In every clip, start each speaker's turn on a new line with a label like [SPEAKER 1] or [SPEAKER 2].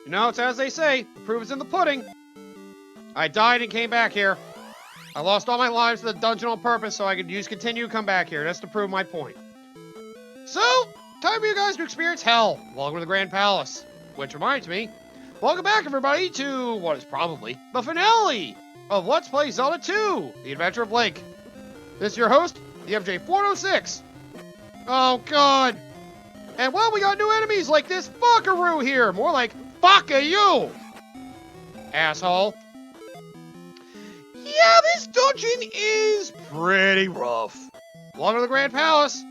[SPEAKER 1] You know, it's as they say, the proof is in the pudding. I died and came back here. I lost all my lives to the dungeon on purpose so I could continue to come back here. That's to prove my point. So, time for you guys to experience hell. Welcome to the Grand Palace. Which reminds me, welcome back everybody to what is probably the finale of Let's Play Zelda 2, The Adventure of Link. This is your host, the MJ406. Oh god. And well, we got new enemies like this fuckaroo here. More like, fuck you, asshole. Yeah, this dungeon is pretty rough. Welcome to the Grand Palace.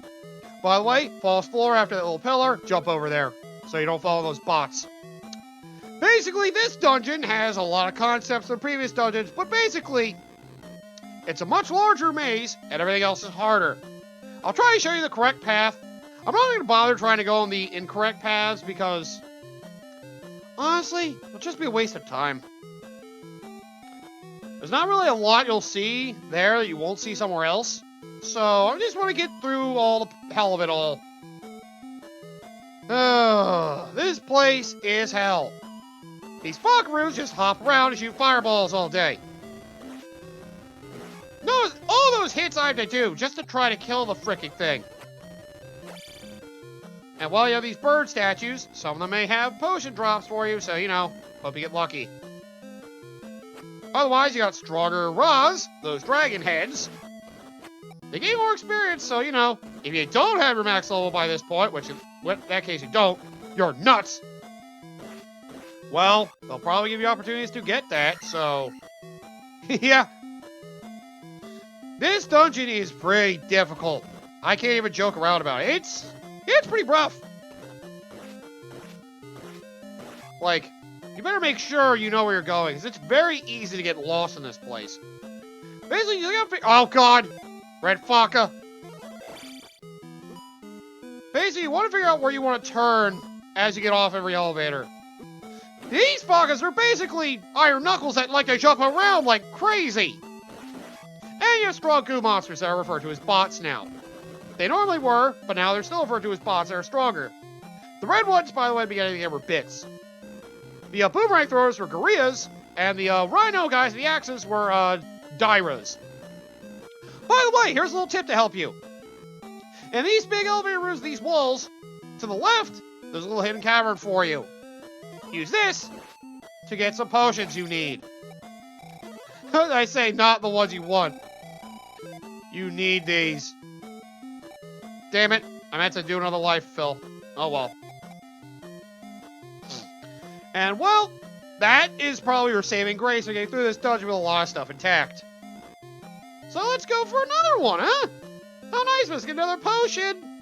[SPEAKER 1] By the way, false floor after that little pillar, jump over there so you don't fall in those bots. Basically, this dungeon has a lot of concepts from previous dungeons, but basically, it's a much larger maze and everything else is harder. I'll try to show you the correct path. I'm not going to bother trying to go on the incorrect paths because, honestly, it'll just be a waste of time. There's not really a lot you'll see there that you won't see somewhere else. So, I just want to get through all the hell of it all. This place is hell. These fuckaroos just hop around and shoot fireballs all day. No, all those hits I have to do just to try to kill the frickin' thing. And while you have these bird statues, some of them may have potion drops for you, so, you know, hope you get lucky. Otherwise, you got stronger Ras, those dragon heads. They gain more experience, so, you know, if you don't have your max level by this point, which in that case you don't, you're nuts. Well, they'll probably give you opportunities to get that, so... yeah. This dungeon is pretty difficult. I can't even joke around about it. It's pretty rough. Like, you better make sure you know where you're going, because it's very easy to get lost in this place. Basically, you gotta oh god! Red Faka. Basically, you want to figure out where you want to turn as you get off every elevator. These Fakas are basically iron knuckles that like to jump around like crazy. And you have strong goo monsters that are referred to as bots now. They normally were, but now they're still referred to as bots that are stronger. The red ones, by the way, at the beginning of the game were bits. The boomerang throwers were gorillas, and the rhino guys with the axes were Dyras. By the way, here's a little tip to help you. In these big elevator rooms, these walls, to the left, there's a little hidden cavern for you. Use this to get some potions you need. I say not the ones you want. You need these. Damn it, I meant to do another life fill. Oh well. And well, that is probably your saving grace for getting through this dungeon with a lot of stuff intact. So let's go for another one, huh? How nice, let's get another potion.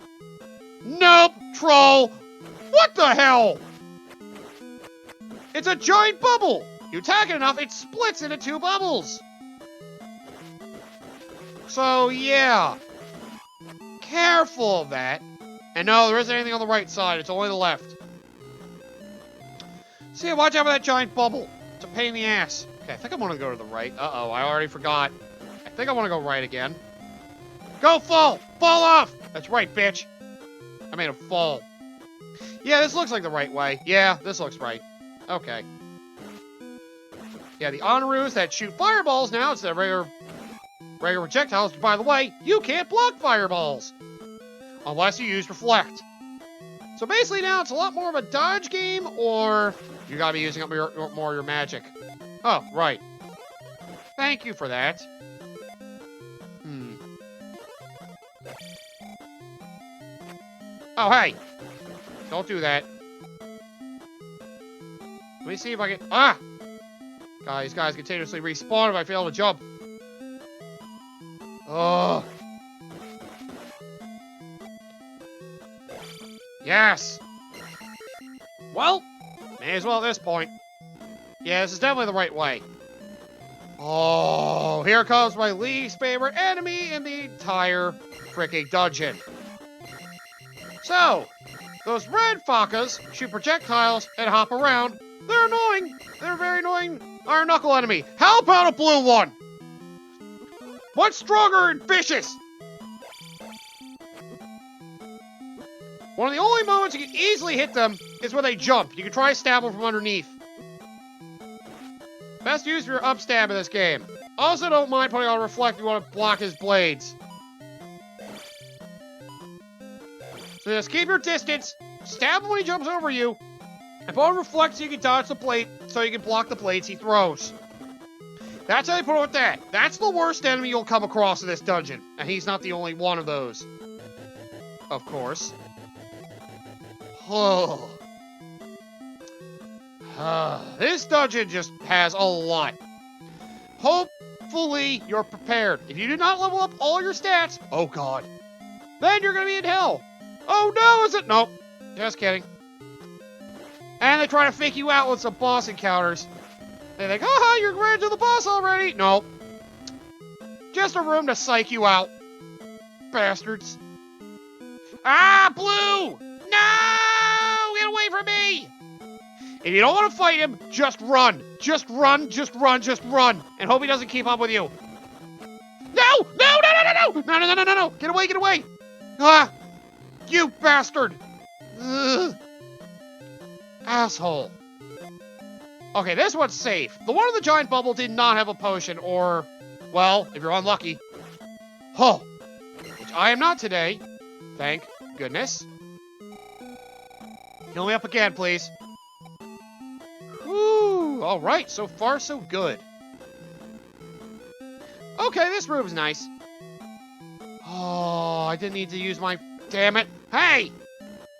[SPEAKER 1] Nope, troll. What the hell? It's a giant bubble. You attack it enough, it splits into two bubbles. So yeah, careful of that. And no, there isn't anything on the right side, it's only the left. See, watch out for that giant bubble. It's a pain in the ass. Okay, I think I want to go to the right. Uh-oh, I already forgot. I think I want to go right again. Go fall! Fall off! That's right, bitch. I made him fall. Yeah, this looks like the right way. Yeah, this looks right. Okay. Yeah, the Honoru's that shoot fireballs now instead of regular projectiles. By the way, you can't block fireballs. Unless you use Reflect. So basically now it's a lot more of a dodge game, or you gotta be using up more of your magic. Oh, right. Thank you for that. Oh, hey! Don't do that. Let me see if I can... Ah! God, these guys continuously respawn if I fail to jump. Oh. Yes! Well, may as well at this point. Yeah, this is definitely the right way. Oh, here comes my least favorite enemy in the entire freaking dungeon. So, those red Fakas shoot projectiles and hop around. They're annoying. They're a very annoying iron knuckle enemy. How about a blue one? What's stronger and vicious? One of the only moments you can easily hit them is when they jump. You can try to stab them from underneath. Best use for your up stab in this game. Also, don't mind putting on Reflect if you want to block his blades. So just keep your distance, stab him when he jumps over you, and put on Reflect so you can dodge the blade, so you can block the blades he throws. That's how you put it with that. That's the worst enemy you'll come across in this dungeon, and he's not the only one of those. Of course. Oh. This dungeon just has a lot. Hopefully, you're prepared. If you do not level up all your stats, oh god, then you're gonna be in hell. Oh no, is it? Nope. Just kidding. And they try to fake you out with some boss encounters. They think, haha, you're ran to the boss already. Nope. Just a room to psych you out. Bastards. Ah, Blue! No! Get away from me! If you don't want to fight him, just run. Just run, just run, just run. And hope he doesn't keep up with you. No! No, no, no, no, no! No, no, no, no, no, no! Get away, get away! Ah! You bastard! Ugh. Asshole. Okay, this one's safe. The one in the giant bubble did not have a potion, or, well, if you're unlucky. Oh! Which I am not today. Thank goodness. Heal me up again, please. Whew, alright, so far so good. Okay, this room's nice. Oh, I didn't need to use my... Damn it. Hey!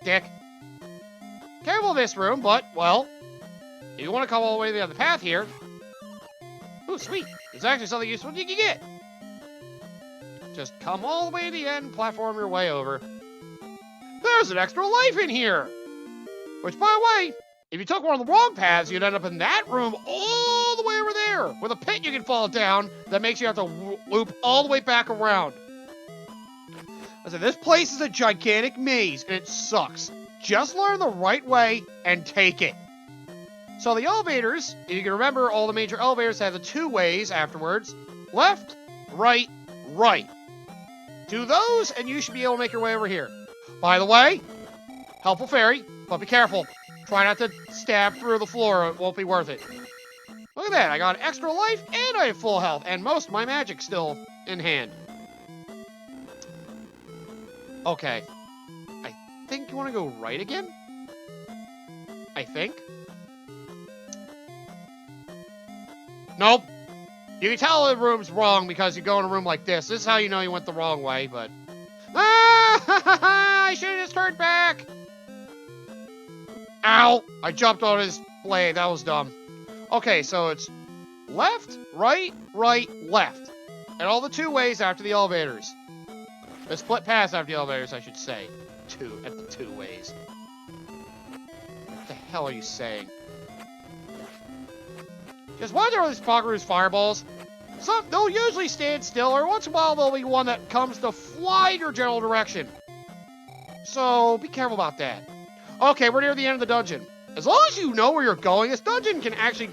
[SPEAKER 1] Dick. Careful this room, but, well, if you want to come all the way to the other path here... Ooh, sweet. There's actually something useful you can get. Just come all the way to the end, platform your way over. There's an extra life in here! Which, by the way, if you took one of the wrong paths, you'd end up in that room all the way over there, with a pit you can fall down that makes you have to loop all the way back around. I said, this place is a gigantic maze, and it sucks. Just learn the right way and take it. So the elevators, if you can remember, all the major elevators have the two ways afterwards. Left, right, right. Do those, and you should be able to make your way over here. By the way, helpful fairy, but be careful. Try not to stab through the floor, or it won't be worth it. Look at that, I got extra life, and I have full health, and most of my magic still in hand. Okay. I think you want to go right again? I think. Nope. You can tell the room's wrong because you go in a room like this. This is how you know you went the wrong way, but... Ah! I should have just turned back! Ow! I jumped on his blade. That was dumb. Okay, so it's left, right, right, left. And all the two ways after the elevators. The split paths after the elevators, I should say. At the two ways. What the hell are you saying? Just wonder what these Pockeroos fireballs. They'll usually stand still, or once in a while there'll be one that comes to fly in your general direction. So, be careful about that. Okay, we're near the end of the dungeon. As long as you know where you're going, this dungeon can actually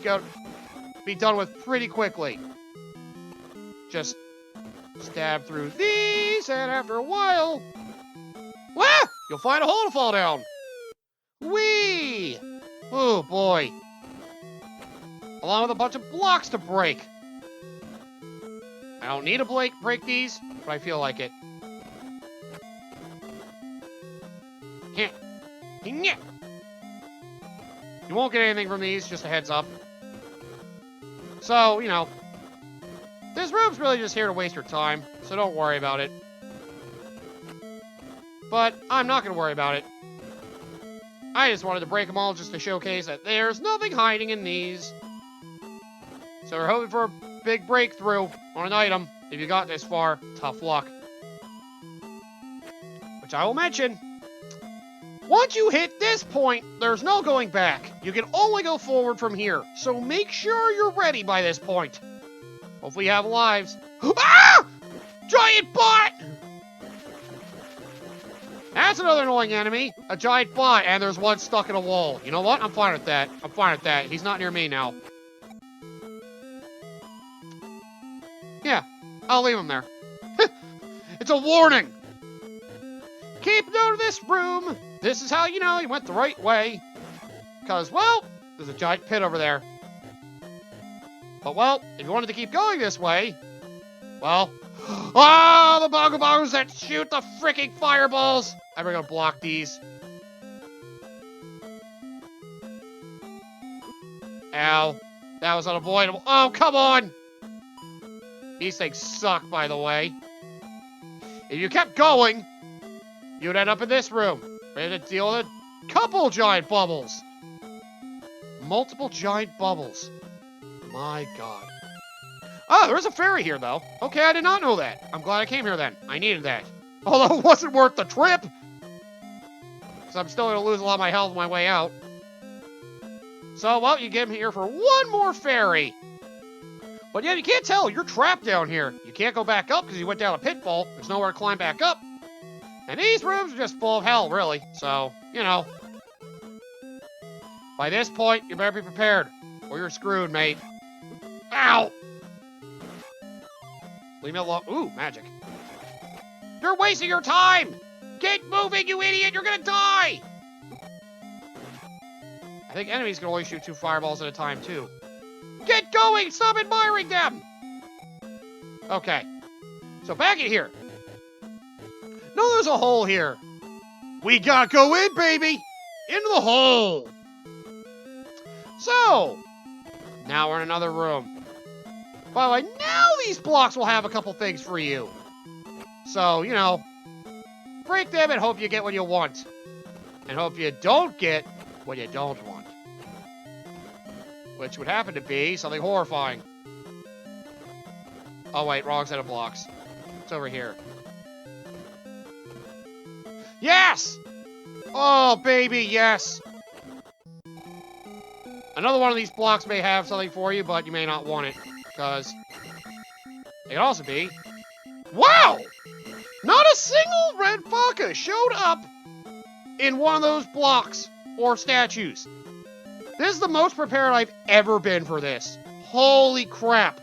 [SPEAKER 1] be done with pretty quickly. Just stab through these, and after a while... Wah! You'll find a hole to fall down. Whee! Oh, boy. Along with a bunch of blocks to break. I don't need to break these, but I feel like it. You won't get anything from these, just a heads up. So, you know, this room's really just here to waste your time, so don't worry about it. But I'm not going to worry about it. I just wanted to break them all just to showcase that there's nothing hiding in these. So we're hoping for a big breakthrough on an item. If you got this far, tough luck. Which I will mention. Once you hit this point, there's no going back. You can only go forward from here. So make sure you're ready by this point. Hopefully you have lives. Ah! Giant bot! That's another annoying enemy. A giant bot, and there's one stuck in a wall. You know what? I'm fine with that. I'm fine with that. He's not near me now. Yeah, I'll leave him there. It's a warning. Keep note of this room. This is how you know you went the right way. Because, well, there's a giant pit over there. But, well, if you wanted to keep going this way, well... Oh, the Bongo Bongos that shoot the freaking fireballs! I'm gonna block these. Ow. That was unavoidable. Oh, come on! These things suck, by the way. If you kept going, you'd end up in this room. Ready to deal with a couple giant bubbles. Multiple giant bubbles. My god. Oh, there's a fairy here, though. Okay, I did not know that. I'm glad I came here then. I needed that. Although it wasn't worth the trip. Because I'm still going to lose a lot of my health on my way out. So, well, you get him here for one more fairy. But yeah, you can't tell. You're trapped down here. You can't go back up because you went down a pitfall. There's nowhere to climb back up. And these rooms are just full of hell, really. So, you know. By this point, you better be prepared. Or you're screwed, mate. Ow! Leave me alone. Ooh, magic. You're wasting your time! Get moving, you idiot! You're gonna die! I think enemies can only shoot 2 fireballs at a time, too. Get going! Stop admiring them! Okay. So back in here. No, there's a hole here. We gotta go in, baby! Into the hole! So, now we're in another room. By the way, now these blocks will have a couple things for you. So, you know, break them and hope you get what you want. And hope you don't get what you don't want. Which would happen to be something horrifying. Oh wait, wrong set of blocks. It's over here. Yes! Oh, baby, yes! Another one of these blocks may have something for you, but you may not want it. Because it could also be... Wow! Not a single red Faka showed up in one of those blocks or statues. This is the most prepared I've ever been for this. Holy crap.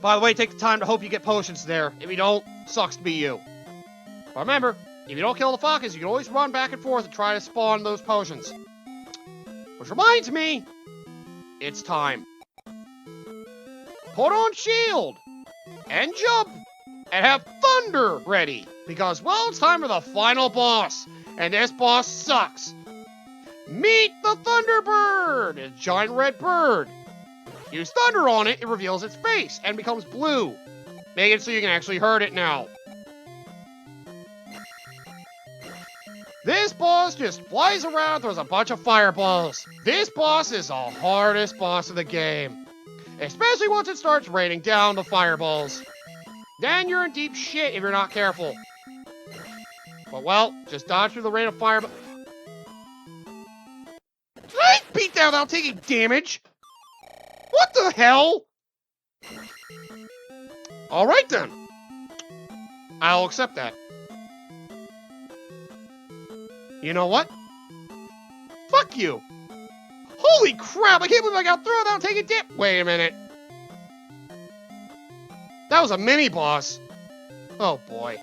[SPEAKER 1] By the way, take the time to hope you get potions there. If you don't, sucks to be you. But remember, if you don't kill the Fakas, you can always run back and forth and try to spawn those potions. Which reminds me, it's time. Put on shield, and jump, and have thunder ready. Because, well, it's time for the final boss. And this boss sucks. Meet the Thunderbird, a giant red bird. Use thunder on it, it reveals its face and becomes blue. Make it so you can actually hurt it now. This boss just flies around, throws a bunch of fireballs. This boss is the hardest boss of the game. Especially once it starts raining down the fireballs. Then you're in deep shit if you're not careful. But well, just dodge through the rain of fireballs. Did I beat that without taking damage? What the hell? Alright then. I'll accept that. You know what? Fuck you. Holy crap, I can't believe I got through without taking damage. Wait a minute. That was a mini-boss. Oh boy.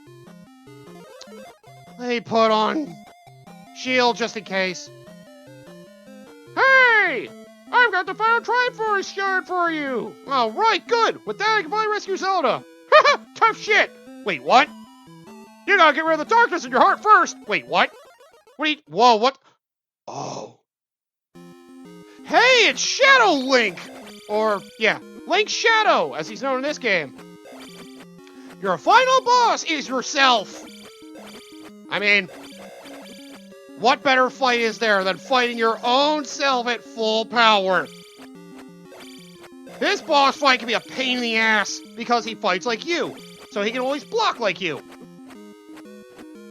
[SPEAKER 1] Let me put on shield just in case. Hey! I've got the final Triforce shard for you! Alright, good! With that, I can finally rescue Zelda! Haha! Tough shit! Wait, what? You gotta get rid of the darkness in your heart first! Wait, what? What are you... Whoa, what? Oh. Hey, it's Shadow Link! Or, yeah, Link Shadow, as he's known in this game. Your final boss is yourself! I mean, what better fight is there than fighting your own self at full power? This boss fight can be a pain in the ass because he fights like you, so he can always block like you.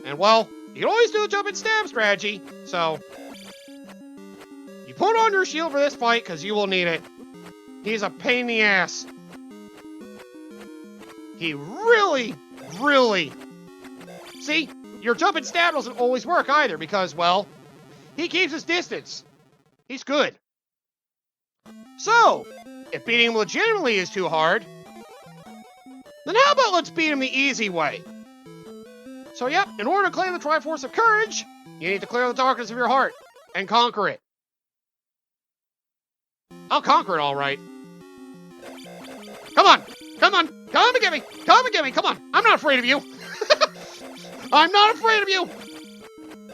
[SPEAKER 1] And well, you can always do the jump and stab strategy, so you put on your shield for this fight because you will need it. He's a pain in the ass. He really, really... See? Your jump and stab doesn't always work either because, well, he keeps his distance. He's good. So, if beating him legitimately is too hard, then how about let's beat him the easy way? So, yep, in order to claim the Triforce of Courage, You need to clear the darkness of your heart and conquer it. I'll conquer it all right. Come on! Come on! Come and get me! Come and get me! Come on! I'm not afraid of you! I'm not afraid of you!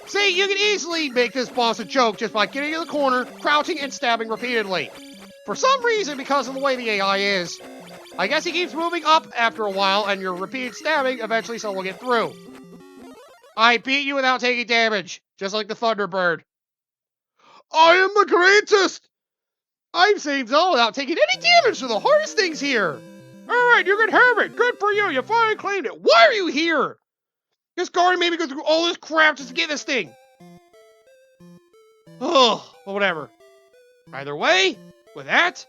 [SPEAKER 1] See, you can easily make this boss a joke just by getting in the corner, crouching, and stabbing repeatedly. For some reason, because of the way the AI is, I guess he keeps moving up after a while, and your repeated stabbing, eventually someone will get through. I beat you without taking damage, just like the Thunderbird. I am the greatest! I've saved Zelda without taking any damage to the hardest things here! Alright, you can have it! Good for you! You finally claimed it! Why are you here? This guard made me go through all this crap just to get this thing! Ugh, well, whatever. Either way, with that,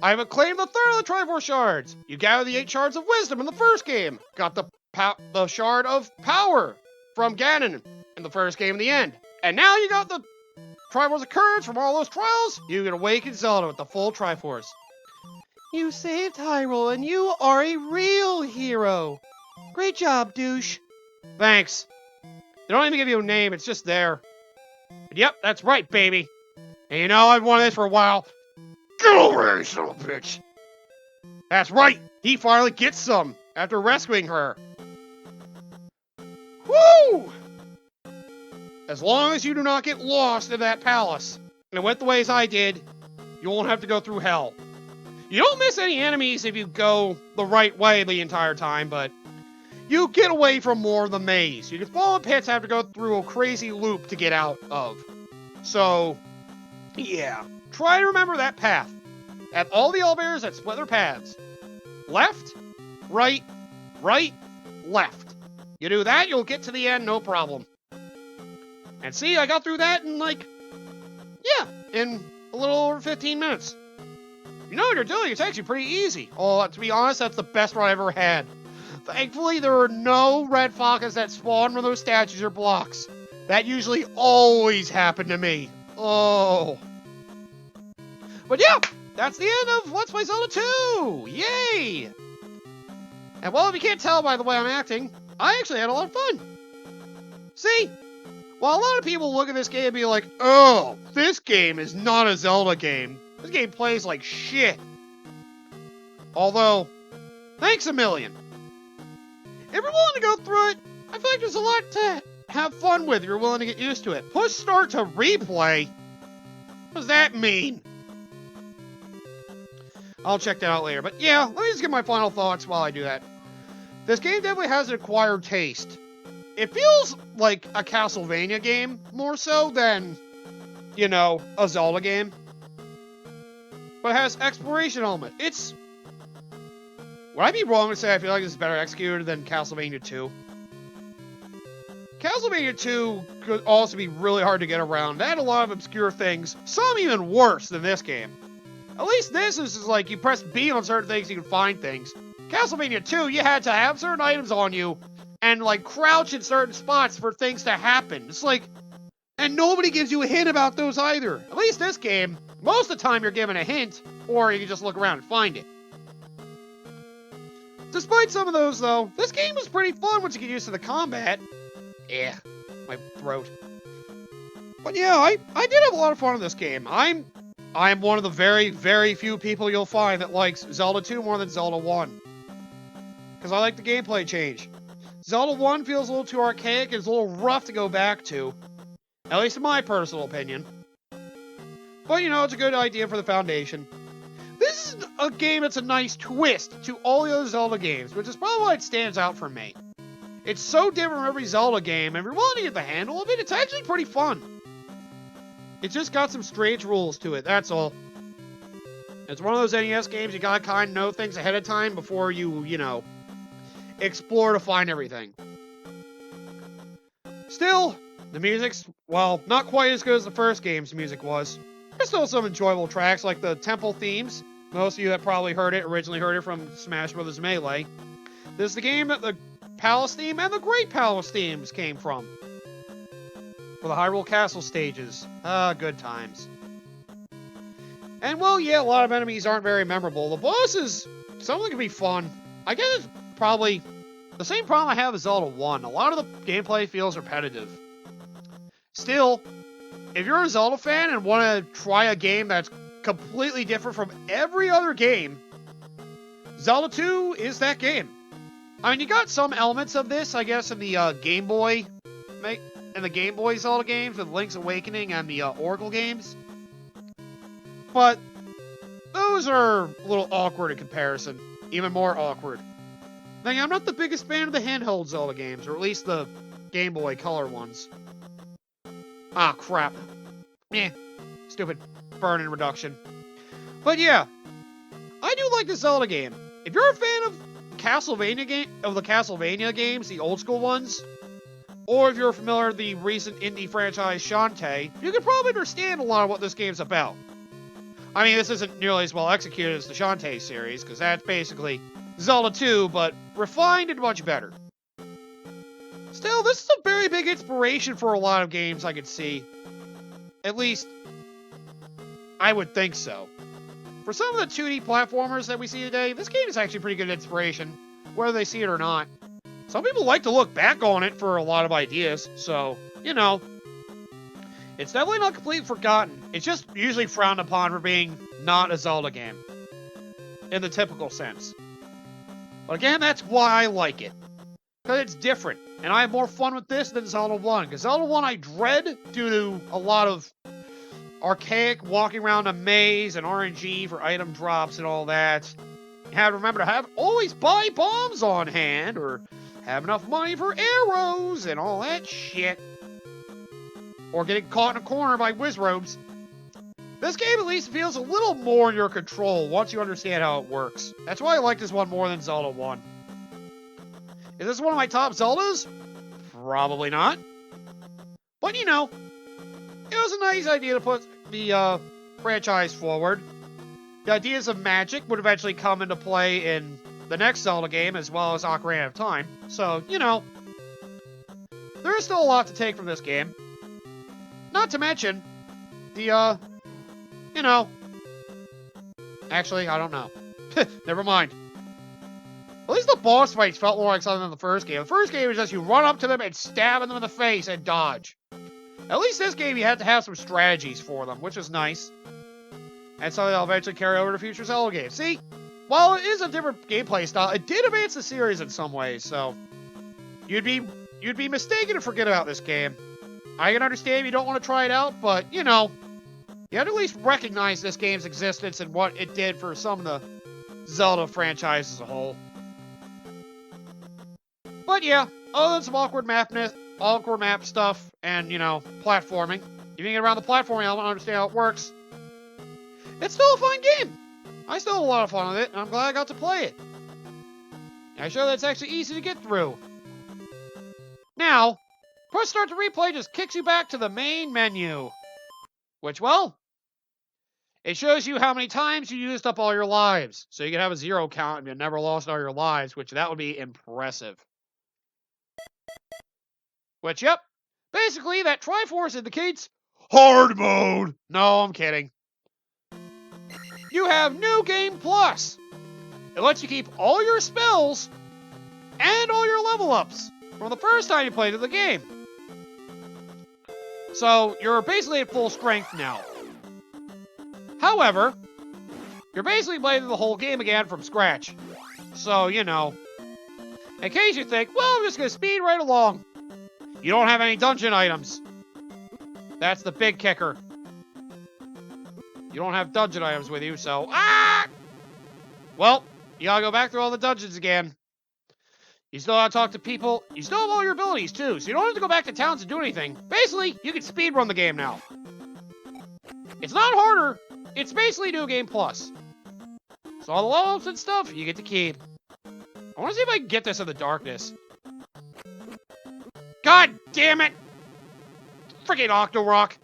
[SPEAKER 1] I have claimed the third of the Triforce shards. You gathered the 8 shards of wisdom in the first game. Got the shard of power from Ganon in the first game in the end. And now you got the Triforce of courage from all those trials. You can awaken Zelda with the full Triforce. You saved Hyrule and you are a real hero. Great job, douche. Thanks. They don't even give you a name, it's just there. And yep, that's right, baby. And you know, I've wanted this for a while. Get over here, you son of a bitch! That's right, he finally gets some after rescuing her. Woo! As long as you do not get lost in that palace, and it went the ways I did, you won't have to go through hell. You don't miss any enemies if you go the right way the entire time, but you get away from more of the maze. You can fall in pits, have to go through a crazy loop to get out of. So, yeah. Try to remember that path. At all the elevators that split their paths. Left, right, right, left. You do that, you'll get to the end, no problem. And see, I got through that in in a little over 15 minutes. You know what you're doing, it's actually pretty easy. Oh, to be honest, that's the best run I've ever had. Thankfully, there are no red foxes that spawn from those statues or blocks. That usually always happened to me. Oh. But yeah, that's the end of Let's Play Zelda 2! Yay! And well, if you can't tell by the way I'm acting, I actually had a lot of fun. See? While a lot of people look at this game and be like, oh, this game is not a Zelda game. This game plays like shit. Although, thanks a million. If you're willing to go through it, I feel like there's a lot to have fun with if you're willing to get used to it. Push start to replay? What does that mean? I'll check that out later. But yeah, let me just get my final thoughts while I do that. This game definitely has an acquired taste. It feels like a Castlevania game, more so than, you know, a Zelda game. But it has exploration element. It's... Would I be wrong to say I feel like this is better executed than Castlevania 2? Castlevania 2 could also be really hard to get around. They had a lot of obscure things, some even worse than this game. At least this is just like you press B on certain things, you can find things. Castlevania 2, you had to have certain items on you and like crouch in certain spots for things to happen. It's like, and nobody gives you a hint about those either. At least this game, most of the time you're given a hint, or you can just look around and find it. Despite some of those, though, this game was pretty fun once you get used to the combat. Yeah, my throat. But yeah, I did have a lot of fun in this game. I'm one of the very, very few people you'll find that likes Zelda 2 more than Zelda 1. Because I like the gameplay change. Zelda 1 feels a little too archaic and it's a little rough to go back to. At least in my personal opinion. But, you know, it's a good idea for the foundation. This is a game that's a nice twist to all the other Zelda games, which is probably why it stands out for me. It's so different from every Zelda game, and if you're willing to get the handle of it, it's actually pretty fun. It's just got some strange rules to it, that's all. It's one of those NES games you gotta kind of know things ahead of time before you know, explore to find everything. Still, the music's, well, not quite as good as the first game's music was. There's still some enjoyable tracks, like the temple themes. Most of you that probably originally heard it from Smash Bros. Melee. This is the game that the Palace theme and the Great Palace themes came from. For the Hyrule Castle stages. Good times. And, well, yeah, a lot of enemies aren't very memorable. The bosses, some of them can be fun. I guess it's probably the same problem I have with Zelda 1. A lot of the gameplay feels repetitive. Still, if you're a Zelda fan and want to try a game that's completely different from every other game, Zelda 2 is that game. I mean, you got some elements of this, I guess, in the Game Boy Zelda games with Link's Awakening and the Oracle games. But those are a little awkward in comparison. Even more awkward. Now, I'm not the biggest fan of the handheld Zelda games, or at least the Game Boy Color ones. Ah, crap. Stupid burn-in reduction. But yeah, I do like the Zelda game. If you're a fan of the Castlevania games, the old school ones, or if you're familiar with the recent indie franchise Shantae, you can probably understand a lot of what this game's about. I mean, this isn't nearly as well executed as the Shantae series, because that's basically Zelda 2, but refined and much better. Still, this is a very big inspiration for a lot of games I could see. At least, I would think so. For some of the 2D platformers that we see today, this game is actually pretty good inspiration, whether they see it or not. Some people like to look back on it for a lot of ideas, so, you know. It's definitely not completely forgotten. It's just usually frowned upon for being not a Zelda game. In the typical sense. But again, that's why I like it. Because it's different. And I have more fun with this than Zelda 1. Because Zelda 1 I dread due to a lot of archaic walking around a maze and RNG for item drops and all that. You have to remember to always buy bombs on hand, or have enough money for arrows and all that shit. Or getting caught in a corner by Wizrobes. This game at least feels a little more in your control once you understand how it works. That's why I like this one more than Zelda 1. Is this one of my top Zeldas? Probably not. But you know, it was a nice idea to put the franchise forward. The ideas of magic would eventually come into play in the next Zelda game, as well as Ocarina of Time. So, you know, there is still a lot to take from this game. Not to mention, the, you know, actually, I don't know. Never mind. At least the boss fights felt more like something than the first game. The first game was just you run up to them and stab them in the face and dodge. At least this game you had to have some strategies for them, which is nice. And something that'll eventually carry over to future Zelda games. See, while it is a different gameplay style, it did advance the series in some ways, so you'd be mistaken to forget about this game. I can understand if you don't want to try it out, but, you know, you have to at least recognize this game's existence and what it did for some of the Zelda franchise as a whole. But yeah, other than some awkward map stuff and, you know, platforming, if you can get around the platforming element and understand how it works, it's still a fun game. I still had a lot of fun with it, and I'm glad I got to play it. I show that it's actually easy to get through. Now, push start to replay just kicks you back to the main menu. Which, well, it shows you how many times you used up all your lives. So you can have a 0 count and you never lost all your lives, which that would be impressive. Which, yep, basically that Triforce indicates hard mode. No, I'm kidding. You have New Game Plus. It lets you keep all your spells and all your level ups from the first time you played the game. So you're basically at full strength now. However, you're basically playing the whole game again from scratch. So, you know, in case you think, well, I'm just going to speed right along. You don't have any dungeon items. That's the big kicker. You don't have dungeon items with you, so... Well, you gotta go back through all the dungeons again. You still gotta talk to people. You still have all your abilities, too, so you don't have to go back to towns to do anything. Basically, you can speedrun the game now. It's not harder. It's basically New Game Plus. So all the level-ups and stuff, you get to keep. I want to see if I can get this in the darkness. God damn it! Freaking Octorock!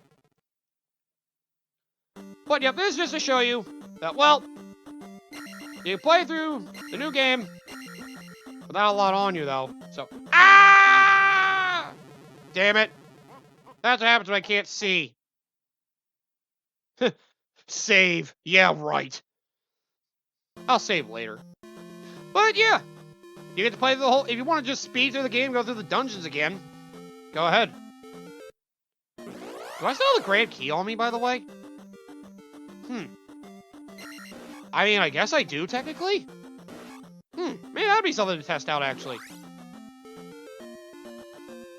[SPEAKER 1] But yep, this is just to show you that, well, you play through the new game without a lot on you, though. So, damn it. That's what happens when I can't see. Save. Yeah, right. I'll save later. But yeah, You get to play the whole... If you want to just speed through the game, go through the dungeons again, go ahead. Do I still have the Grand Key on me, by the way? I mean, I guess I do, technically. Maybe that'd be something to test out, actually.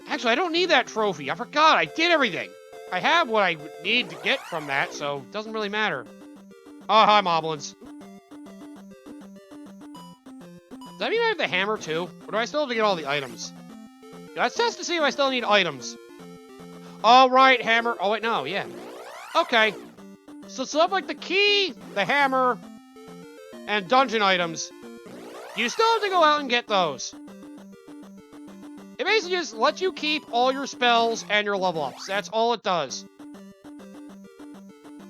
[SPEAKER 1] Actually, I don't need that trophy. I forgot. I did everything. I have what I need to get from that, so it doesn't really matter. Oh, hi, Moblins. Does that mean I have the hammer, too? Or do I still have to get all the items? Let's test to see if I still need items. All right, hammer. Oh, wait, no, yeah. Okay. So stuff like the key, the hammer, and dungeon items, you still have to go out and get those. It basically just lets you keep all your spells and your level ups. That's all it does.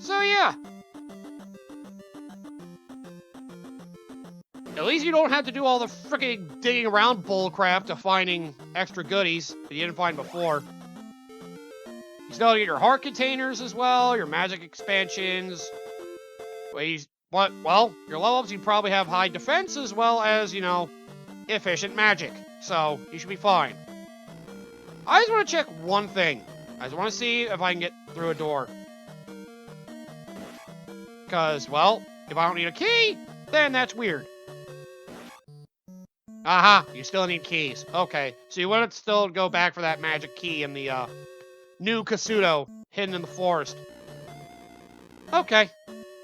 [SPEAKER 1] So, yeah. At least you don't have to do all the freaking digging around bullcrap to finding extra goodies that you didn't find before. You still get your heart containers as well, your magic expansions. Well, your level ups, you probably have high defense as well as, you know, efficient magic. So, you should be fine. I just want to check one thing. I just want to see if I can get through a door. Because, well, if I don't need a key, then that's weird. Aha, you still need keys. Okay, so you want to still go back for that magic key in the, new Kasuto hidden in the forest. Okay,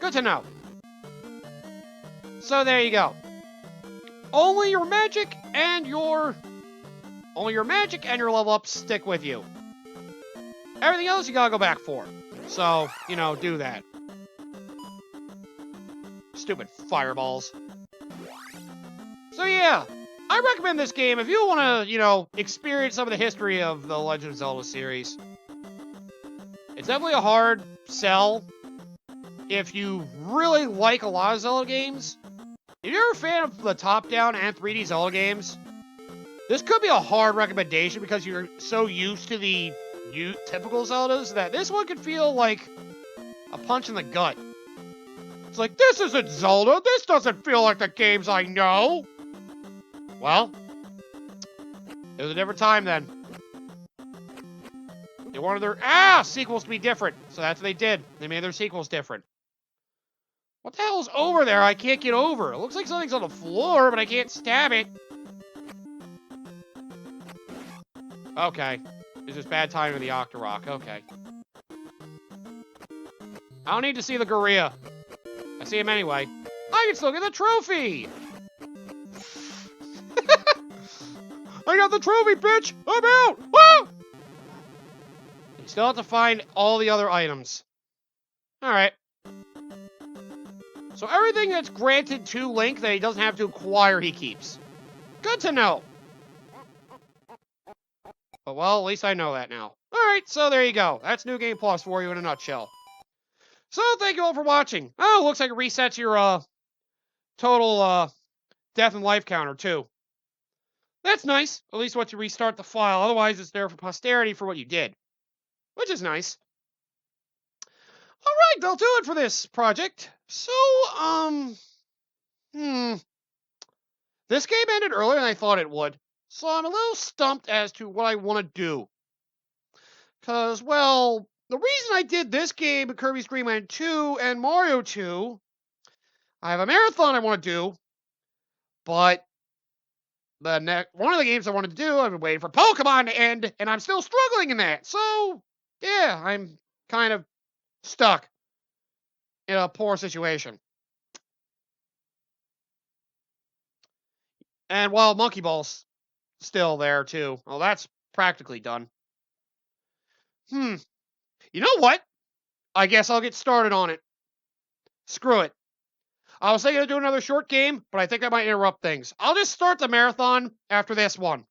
[SPEAKER 1] good to know. So there you go. Only your magic and your level ups stick with you. Everything else you gotta go back for. So, you know, do that. Stupid fireballs. So yeah, I recommend this game if you want to, you know, experience some of the history of the Legend of Zelda series. It's definitely a hard sell if you really like a lot of Zelda games. If you're a fan of the top-down and 3D Zelda games, this could be a hard recommendation because you're so used to the typical Zeldas that this one could feel like a punch in the gut. It's like, this isn't Zelda! This doesn't feel like the games I know! Well, it was a different time then. They wanted their, sequels to be different. So that's what they did. They made their sequels different. What the hell is over there? I can't get over. It looks like something's on the floor, but I can't stab it. Okay. It's just bad timing with the Octorok. Okay. I don't need to see the gorilla. I see him anyway. I can still get the trophy! I got the trophy, bitch! I'm out! Woo! You still have to find all the other items. Alright. So everything that's granted to Link that he doesn't have to acquire, he keeps. Good to know. But, well, at least I know that now. Alright, so there you go. That's New Game Plus for you in a nutshell. So, thank you all for watching. Oh, looks like it resets your, total, death and life counter, too. That's nice. At least once you restart the file. Otherwise, it's there for posterity for what you did. Which is nice. Alright, that'll do it for this project. So, this game ended earlier than I thought it would. So I'm a little stumped as to what I want to do. Because, well, the reason I did this game, Kirby's Dream Land 2 and Mario 2, I have a marathon I want to do. But one of the games I wanted to do, I've been waiting for Pokemon to end, and I'm still struggling in that. So, yeah, I'm kind of stuck in a poor situation. And while Monkey Ball's still there, too. Well, that's practically done. You know what? I guess I'll get started on it. Screw it. I was thinking of doing another short game, but I think I might interrupt things. I'll just start the marathon after this one.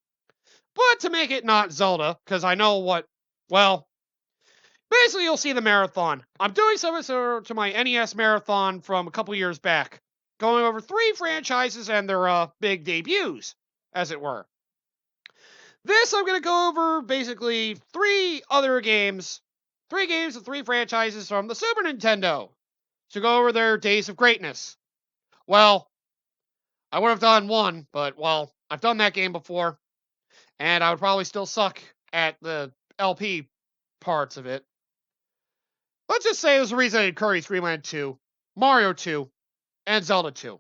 [SPEAKER 1] But to make it not Zelda, because I know what... Well, basically you'll see the marathon. I'm doing something similar to my NES marathon from a couple years back. Going over 3 franchises and their big debuts, as it were. This, I'm going to go over basically 3 other games. 3 games of 3 franchises from the Super Nintendo. To go over their days of greatness. Well, I would have done 1, but, well, I've done that game before, and I would probably still suck at the LP parts of it. Let's just say there's a reason I did Kirby 3 Land 2, Mario 2, and Zelda 2.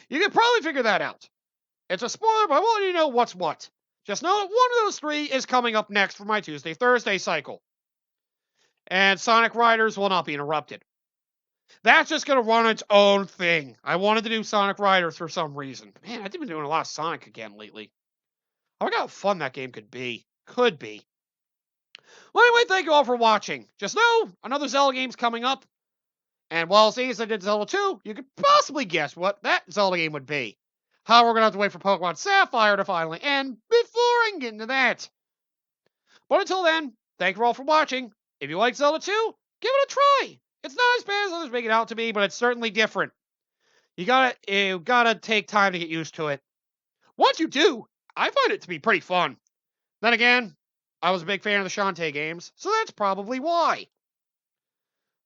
[SPEAKER 1] You can probably figure that out. It's a spoiler, but I won't let you know what's what. Just know that one of those three is coming up next for my Tuesday-Thursday cycle. And Sonic Riders will not be interrupted. That's just going to run its own thing. I wanted to do Sonic Riders for some reason. Man, I've been doing a lot of Sonic again lately. I forgot how fun that game could be. Could be. Well, anyway, thank you all for watching. Just know, another Zelda game's coming up. And while seeing as I did Zelda 2, you could possibly guess what that Zelda game would be. However, we're going to have to wait for Pokemon Sapphire to finally end before I can get into that. But until then, thank you all for watching. If you like Zelda 2, give it a try. It's not as bad as others make it out to be, but it's certainly different. You gotta take time to get used to it. Once you do, I find it to be pretty fun. Then again, I was a big fan of the Shantae games, so that's probably why.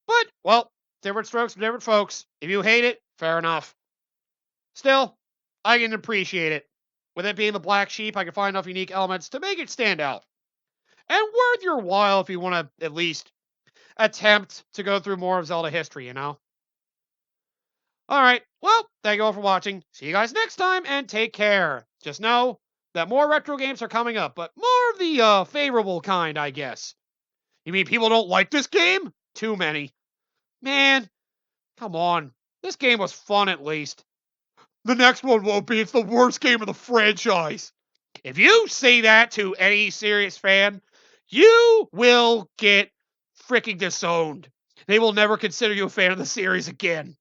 [SPEAKER 1] But, well, different strokes for different folks. If you hate it, fair enough. Still, I can appreciate it. With it being the black sheep, I can find enough unique elements to make it stand out. And worth your while if you want to at least attempt to go through more of Zelda history, you know? Alright, well, thank you all for watching. See you guys next time, and take care. Just know that more retro games are coming up, but more of the favorable kind, I guess. You mean people don't like this game? Too many. Man, come on. This game was fun at least. The next one won't be. It's the worst game of the franchise. If you say that to any serious fan, you will get freaking disowned. They will never consider you a fan of the series again.